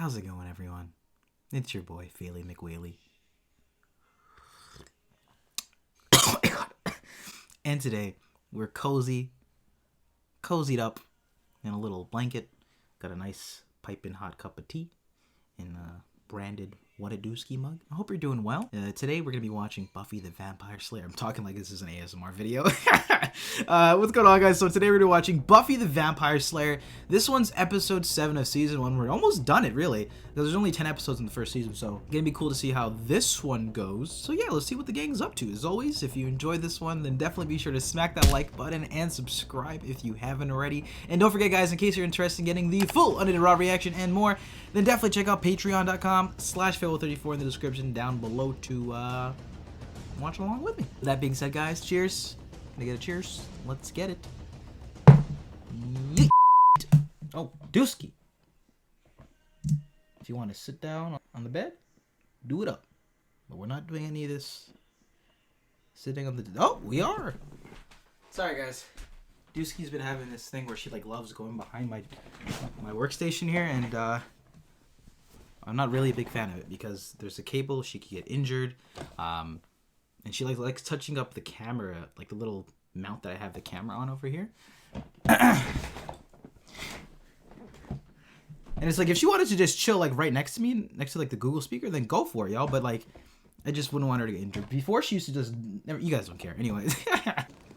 How's it going, everyone? It's your boy, Failey McWhaley. Oh my god. And today, we're cozied up in a little blanket. Got a nice piping hot cup of tea in a branded Duskie mug. I hope you're doing well. Today we're going to be watching Buffy the Vampire Slayer. I'm talking like this is an ASMR video. What's going on, guys? So today we're going to be watching Buffy the Vampire Slayer. This one's episode 7 of season 1. We're almost done it, really. There's only 10 episodes in the first season, so it's going to be cool to see how this one goes. So yeah, let's see what the gang's up to. As always, if you enjoyed this one, then definitely be sure to smack that like button and subscribe if you haven't already. And don't forget, guys, in case you're interested in getting the full unedited raw reaction and more, then definitely check out patreon.com/Fail34 in the description down below to watch along with me. With that being said, guys, cheers. Can I get a cheers? Let's get it. Yeet. Oh, Duskie. If you want to sit down on the bed, do it up. But we're not doing any of this sitting on the... Oh, we are. Sorry, guys. Duskie's been having this thing where she like loves going behind my workstation here, and I'm not really a big fan of it because there's a cable, she could get injured, and she likes touching up the camera, like the little mount that I have the camera on over here. And it's like, if she wanted to just chill like right next to me, next to like the Google speaker, then go for it, y'all. But like, I just wouldn't want her to get injured. Before, she used to just never, you guys don't care. Anyways,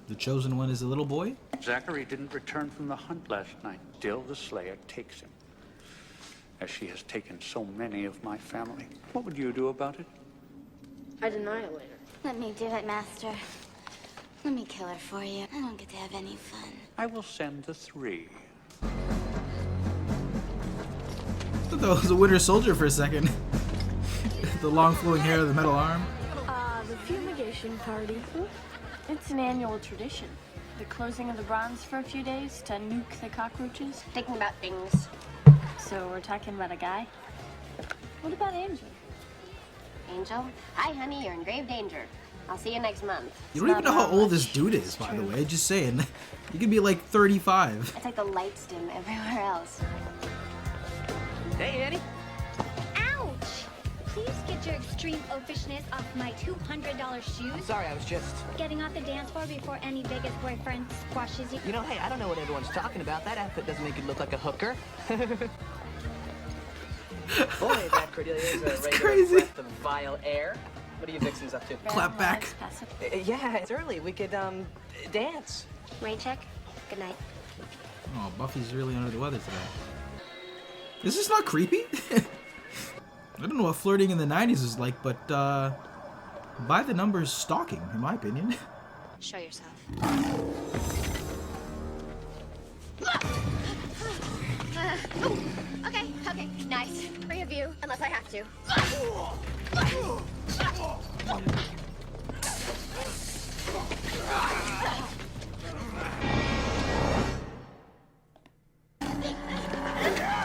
the chosen one is a little boy. Zachary didn't return from the hunt last night. Still, the Slayer takes him, as she has taken so many of my family. What would you do about it? I'd annihilate her. Let me do it, Master. Let me kill her for you. I don't get to have any fun. I will send the 3. I thought that was a Winter Soldier for a second. The long flowing hair, the metal arm. The fumigation party. It's an annual tradition. The closing of the bronze for a few days to nuke the cockroaches. Thinking about things. So we're talking about a guy? What about Angel? Angel? Hi, honey. You're in grave danger. I'll see you next month. You don't even know how old this dude is, by the way. Just saying. You could be like 35. It's like the lights dim everywhere else. Hey, Annie. Ouch! Please get your extreme oafishness off my $200 shoes. Sorry, I was just... Getting off the dance floor before any Vegas boyfriend squashes you. You know, hey, I don't know what everyone's talking about. That outfit doesn't make you look like a hooker. Boy, that Cordelia is a regular crazy. breath of vile air. What are you vixens up to? Clap back. Yeah, it's early. We could, dance. Rain check. Good night. Oh, Buffy's really under the weather today. Is this not creepy? I don't know what flirting in the 90s is like, but by the numbers, stalking, in my opinion. Show yourself. Okay, nice. Free of you, unless I have to.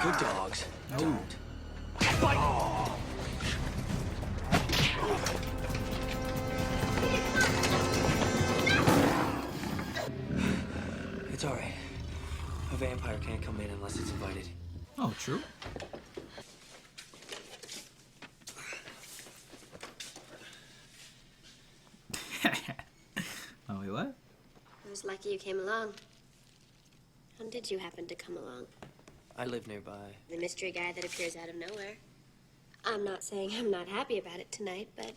Good dogs. Oh. It's all right. A vampire can't come in unless it's invited. Oh, true. Oh, wait, what? I was lucky you came along. How did you happen to come along? I live nearby. The mystery guy that appears out of nowhere. I'm not saying I'm not happy about it tonight, but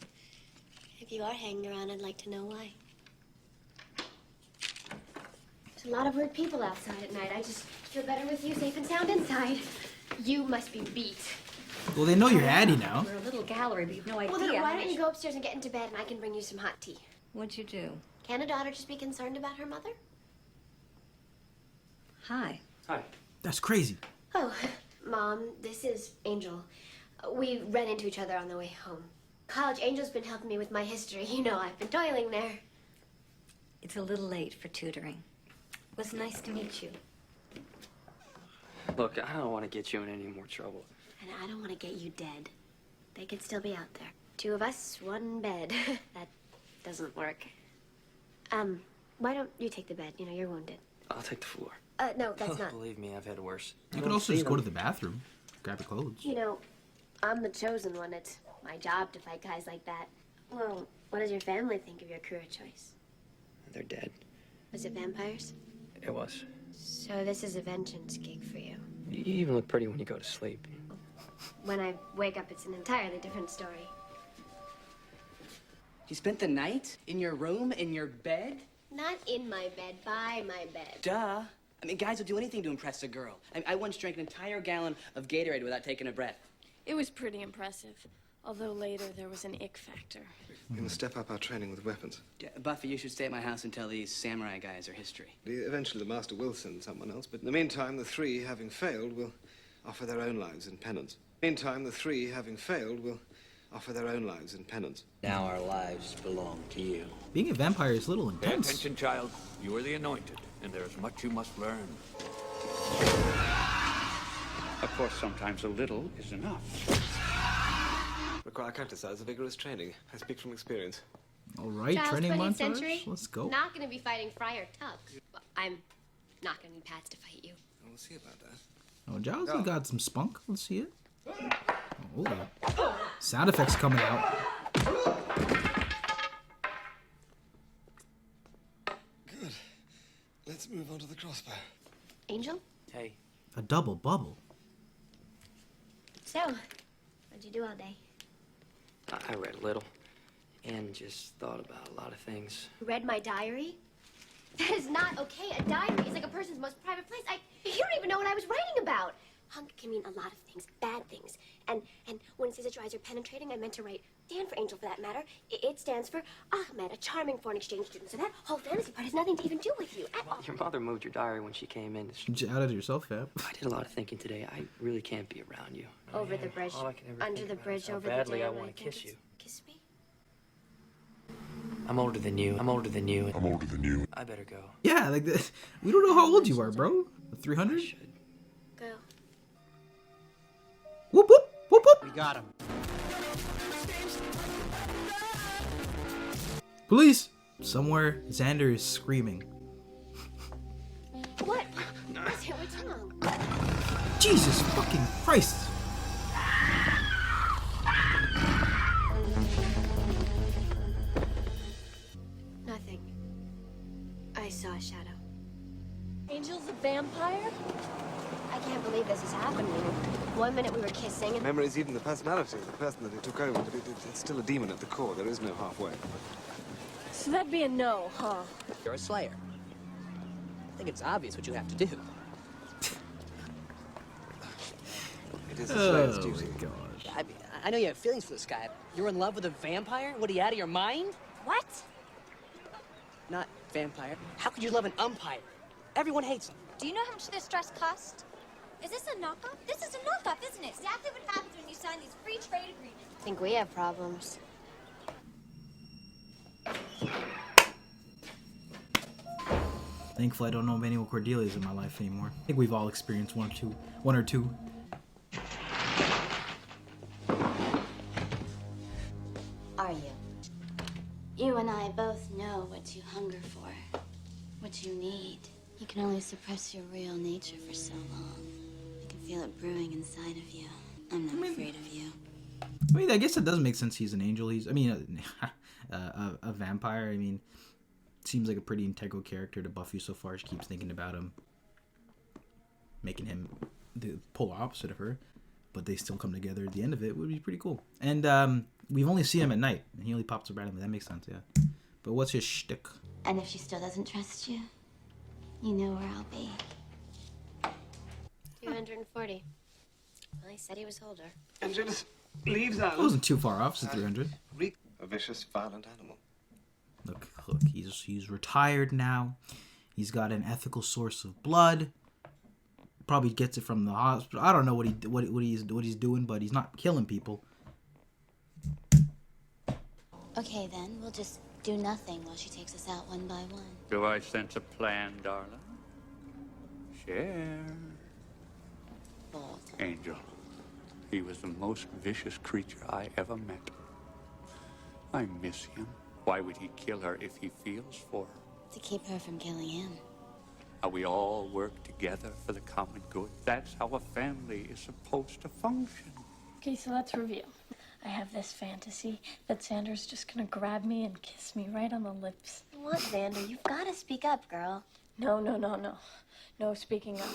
if you are hanging around, I'd like to know why. There's a lot of weird people outside at night. I just feel better with you safe and sound inside. You must be beat. Well, they know you're Addie now. We're a little gallery, but you've no idea. Well, then why don't you go upstairs and get into bed, and I can bring you some hot tea. What'd you do? Can a daughter just be concerned about her mother? Hi. Hi. That's crazy. Oh, Mom, this is Angel. We ran into each other on the way home. College Angel's been helping me with my history. You know, I've been toiling there. It's a little late for tutoring. It was nice to meet you. Look, I don't want to get you in any more trouble. And I don't want to get you dead. They could still be out there. 2 of us, 1 bed. That doesn't work. Why don't you take the bed? You know, you're wounded. I'll take the floor. No, that's not. Believe me, I've had worse. You could also just go to the bathroom. grab your clothes. You know, I'm the chosen one. It's my job to fight guys like that. Well, what does your family think of your career choice? They're dead. Was it vampires? It was. So this is a vengeance gig for you. You even look pretty when you go to sleep. When I wake up, it's an entirely different story. You spent the night? In your room? In your bed? Not in my bed, by my bed. Duh. I mean, guys will do anything to impress a girl. I once drank an entire gallon of Gatorade without taking a breath. It was pretty impressive. Although later there was an ick factor. We're going to step up our training with weapons. Buffy, you should stay at my house and tell these samurai guys are history. Eventually the master will send someone else, but in the meantime, the three, having failed, will offer their own lives in penance. Meantime, the three, having failed, will offer their own lives in penance. Now our lives belong to you. Being a vampire is a little Pay intense. attention, child. You are the anointed, and there is much you must learn. Of course, sometimes a little is enough. Require countersize, vigorous training. I speak from experience. All right, Child's training 20th montage. century? Let's go. Not gonna be fighting Friar Tuck. I'm not gonna need pads to fight you. We'll see about that. Oh, Giles has got some spunk. Let's see it. Oh, hold on. Sound effects coming out. Good. Let's move on to the crossbow. Angel? Hey, A double bubble. So, what'd you do all day? I read a little and just thought about a lot of things. Read my diary? That is not okay. A diary is like a person's most private place. You don't even know what I was writing about. Hunk can mean a lot of things, bad things. And when it says that your eyes are penetrating, I meant to write Dan for Angel for that matter. It stands for Ahmed, a charming foreign exchange student. So that whole fantasy part has nothing to even do with you at all. Your mother moved your diary when she came in. You out of yourself, Fab. I did a lot of thinking today. I really can't be around you. Over the bridge, All I can ever under think the about bridge, is how over the badly dam. I want to think kiss you. Kiss me? I'm older than you. I'm older than you. I'm older than you. I better go. Yeah, like this. We don't know how old you are, bro. 300? Should. Go. Whoop whoop whoop whoop. We got him. Police! Somewhere, Xander is screaming. What? What's wrong? Jesus fucking Christ! Nothing. I saw a shadow. Angel's a vampire? I can't believe this is happening. One minute we were kissing and... Memory is even the personality of the person that it took over, but it's still a demon at the core. There is no halfway. So that'd be a no, huh? You're a slayer. I think it's obvious what you have to do. It is a slayer's Oh duty. my gosh. I know you have feelings for this guy. You're in love with a vampire? What, are you out of your mind? What? Not vampire. How could you love an umpire? Everyone hates him. Do you know how much this dress cost? Is this a knockoff? This is a knockoff, isn't it? Exactly what happens when you sign these free trade agreements. I think we have problems. Thankfully, I don't know of any Cordelias in my life anymore. I think we've all experienced one or two. Are you? You and I both know what you hunger for, what you need. You can only suppress your real nature for so long. I can feel it brewing inside of you. I'm not afraid of you. I mean, I guess it does make sense. He's an angel. A vampire. I mean, seems like a pretty integral character to Buffy so far. She keeps thinking about him, making him the polar opposite of her, but they still come together at the end of it. Would be pretty cool. And we've only seen him at night, and he only pops up randomly. That makes sense, yeah. But what's his shtick? And if she still doesn't trust you, you know where I'll be. 240. Well, he said he was older. And just leaves It out. wasn't too far off. It's 300. A vicious, violent animal. Look, he's retired now. He's got an ethical source of blood. Probably gets it from the hospital. I don't know what he's doing, but he's not killing people. Okay, then. We'll just do nothing while she takes us out one by one. Do I sense a plan, Darla? Share. Bold. Angel. He was the most vicious creature I ever met. I miss him. Why would he kill her if he feels for her? To keep her from killing him. how we all work together for the common good. That's how a family is supposed to function. Okay, so let's review. I have this fantasy that Xander's just gonna grab me and kiss me right on the lips. What, Xander? You've got to speak up, girl. No. No speaking up.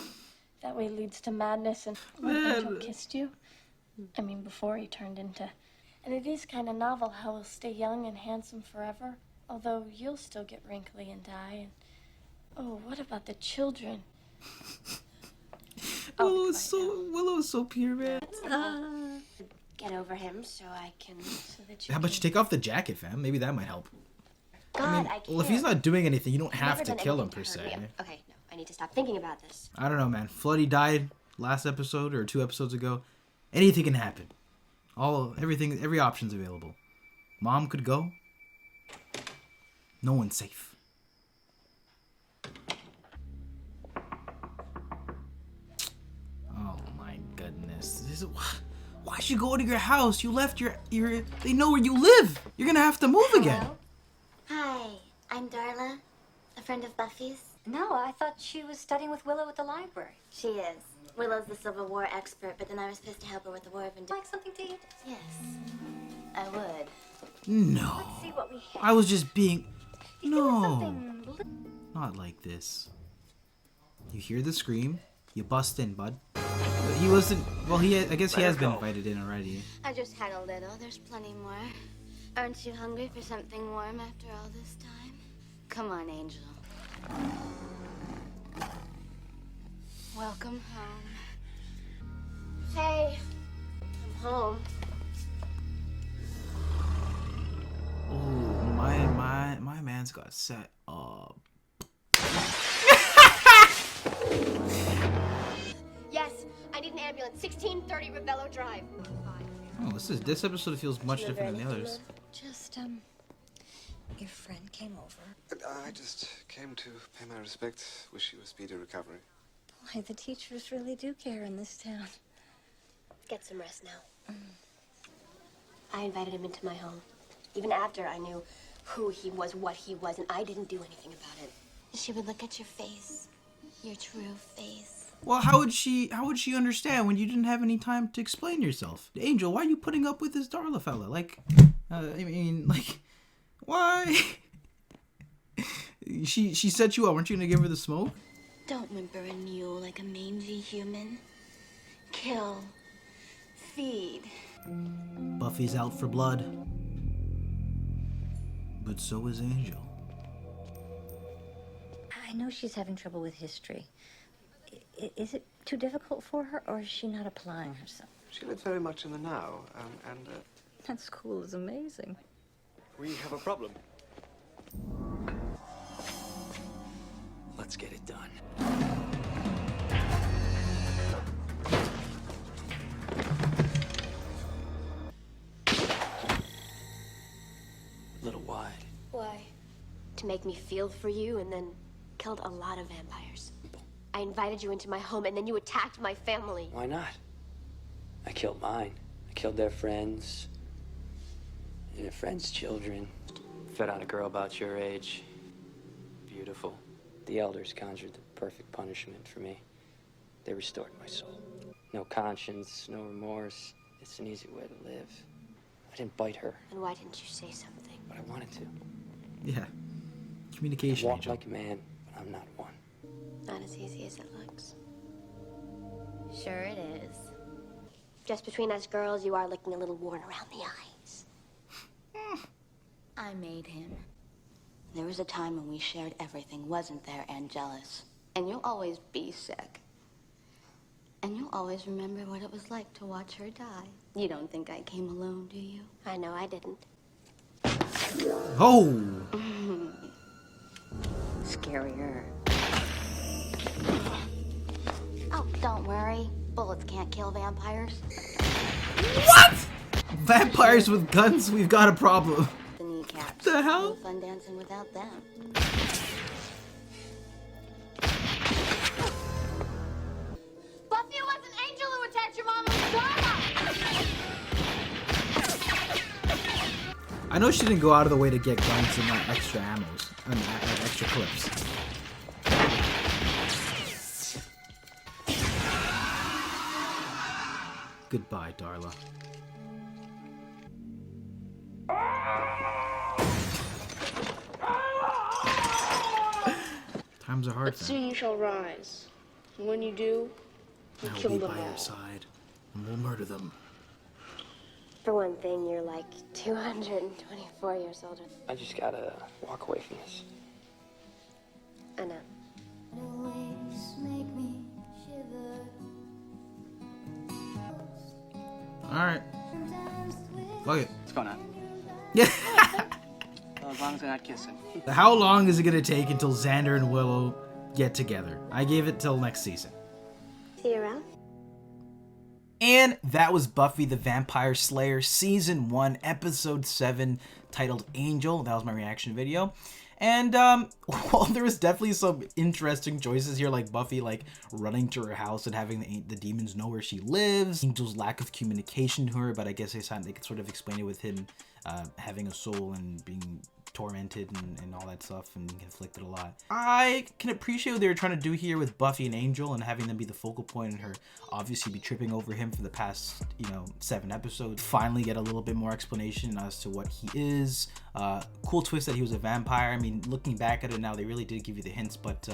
That way leads to madness and when Angel kissed you. I mean, before he turned into... And it is kind of novel how he'll stay young and handsome forever. Although you'll still get wrinkly and die. And oh, what about the children? Willow's so pure, man. Get over him so I can... So that you How about you take off the jacket, fam? Maybe that might help. God, I can't. Well, if he's not doing anything, you don't have Never to done kill him anything per to hurt se. me. Okay, no, I need to stop thinking about this. I don't know, man. Floody died last episode or 2 episodes ago. Anything can happen. Every option's available. Mom could go. No one's safe. Oh my goodness. Why'd you go to your house? You left your they know where you live. You're gonna have to move again. Hi, I'm Darla, a friend of Buffy's. No, I thought she was studying with Willow at the library. She is. Willow's the Civil War expert, but then I was supposed to help her with the War of Independence. Like something to eat? Yes, I would. No. Let's see what we have. I was just being... You give us No. something Not like this. You hear the scream. You bust in, bud. But he wasn't... Well, I guess he has been invited in already. I just had a little. There's plenty more. Aren't you hungry for something warm after all this time? Come on, Angel. Welcome home. Hey, I'm home. Oh, my man's got set up. Yes, I need an ambulance. 1630 Ravello Drive. Oh, this episode feels much different than the others. Just, your friend came over. I just came to pay my respects. Wish you a speedy recovery. Boy, the teachers really do care in this town. Get some rest now. I invited him into my home. Even after I knew who he was, what he was, and I didn't do anything about it. She would look at your face. Your true face. Well, how would she understand when you didn't have any time to explain yourself? Angel, why are you putting up with this Darla fella? Like, why? She set you up. Weren't you gonna give her the smoke? Don't whimper and mew like a mangy human. Kill. Feed. Buffy's out for blood. But so is Angel. I know she's having trouble with history. Is it too difficult for her, or is she not applying herself? She lives very much in the now, and That school is amazing. We have a problem. Let's get it done. A little wide. Why? To make me feel for you and then killed a lot of vampires. I invited you into my home and then you attacked my family. Why not? I killed mine. I killed their friends. And their friends' children. Fed on a girl about your age. Beautiful. The elders conjured the perfect punishment for me. They restored my soul. No conscience, no remorse. It's an easy way to live. I didn't bite her. And why didn't you say something? But I wanted to. Yeah. Communication. I walk Angel. like a man, but I'm not one. Not as easy as it looks. Sure it is. Just between us girls, you are looking a little worn around the eyes. I made him. There was a time when we shared everything, wasn't there, Angelus? And you'll always be sick. And you'll always remember what it was like to watch her die. You don't think I came alone, do you? I know I didn't. Oh! Scarier. Oh, don't worry. Bullets can't kill vampires. What? Vampires with guns? We've got a problem. The kneecaps. The hell? No fun dancing without them. Buffy, it was an angel who attacked your mom with Darla! I know she didn't go out of the way to get guns and extra ammos and extra clips. Goodbye, Darla. Times are hard. But soon you shall rise. And when you do, you I will kill be them by all. your side, and we'll murder them. For one thing, you're like 224 years older. I just gotta walk away from this. I know. Alright. Fuck it. What's going on? Yeah. Well, as long as they're not kissing. How long is it gonna take until Xander and Willow get together? I gave it till next season. See you around. And that was Buffy the Vampire Slayer Season 1, Episode 7, titled Angel. That was my reaction video. And, well, there was definitely some interesting choices here, like Buffy, like, running to her house and having the demons know where she lives. Angel's lack of communication to her, but I guess they could sort of explain it with him having a soul and being tormented and all that stuff and conflicted a lot. I can appreciate what they were trying to do here with Buffy and Angel and having them be the focal point and her obviously be tripping over him for the past, 7 episodes. Finally get a little bit more explanation as to what he is. Cool twist that he was a vampire. I mean, looking back at it now, they really did give you the hints, but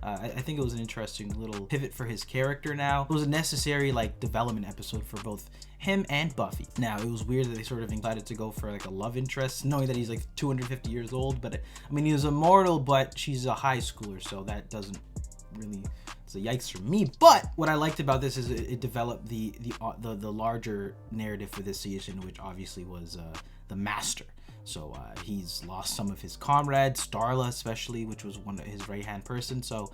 I think it was an interesting little pivot for his character now. It was a necessary, development episode for both him and Buffy. Now, it was weird that they sort of decided to go for, a love interest, knowing that he's, 250 years old, but, I mean, he was immortal, but she's a high schooler, so that doesn't really... It's a yikes for me. But what I liked about this is it developed the larger narrative for this season, which obviously was the Master. So he's lost some of his comrades, Darla especially, which was one of his right-hand person. So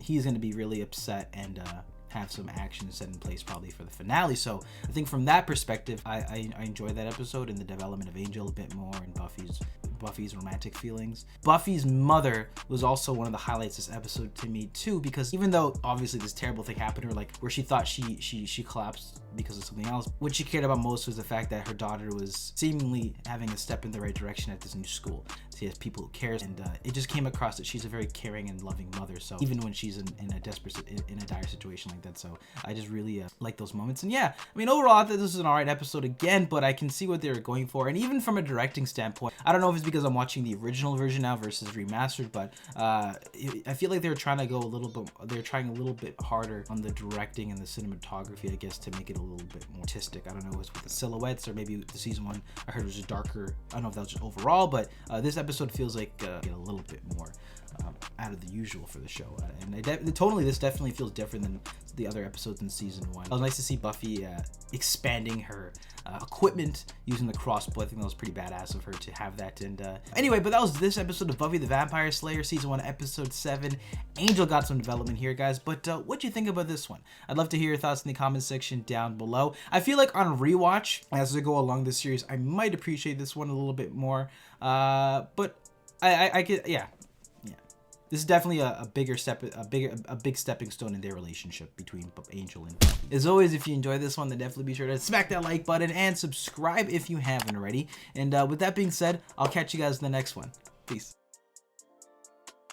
he's going to be really upset and have some action set in place probably for the finale. So I think from that perspective, I enjoyed that episode and the development of Angel a bit more and Buffy's romantic feelings. Buffy's mother was also one of the highlights this episode to me too, because even though obviously this terrible thing happened to her, where she thought she collapsed because of something else, what she cared about most was the fact that her daughter was seemingly having a step in the right direction at this new school. She has people who cares, and it just came across that she's a very caring and loving mother. So even when she's in a dire situation like that, so I just really like those moments. And yeah, I mean, overall, I thought this was an alright episode again, but I can see what they were going for. And even from a directing standpoint, I don't know if it's because I'm watching the original version now versus remastered, but I feel like they were trying to go they're trying a little bit harder on the directing and the cinematography, I guess, to make it a little bit more artistic. I don't know if it's with the silhouettes or maybe the season 1 I heard was just darker. I don't know if that was just overall, but this episode feels like a little bit more out of the usual for the show, and this definitely feels different than the other episodes in season 1. It was nice to see Buffy expanding her equipment using the crossbow. I think that was pretty badass of her to have that. And anyway, but that was this episode of Buffy the Vampire Slayer season 1 episode 7. Angel got some development here, guys, but what do you think about this one? I'd love to hear your thoughts in the comment section down below. I feel like on rewatch as we go along this series, I might appreciate this one a little bit more, but I could, yeah. This is definitely a big stepping stone in their relationship between Angel and Buffy. As always, if you enjoyed this one, then definitely be sure to smack that like button and subscribe if you haven't already. And with that being said, I'll catch you guys in the next one. Peace.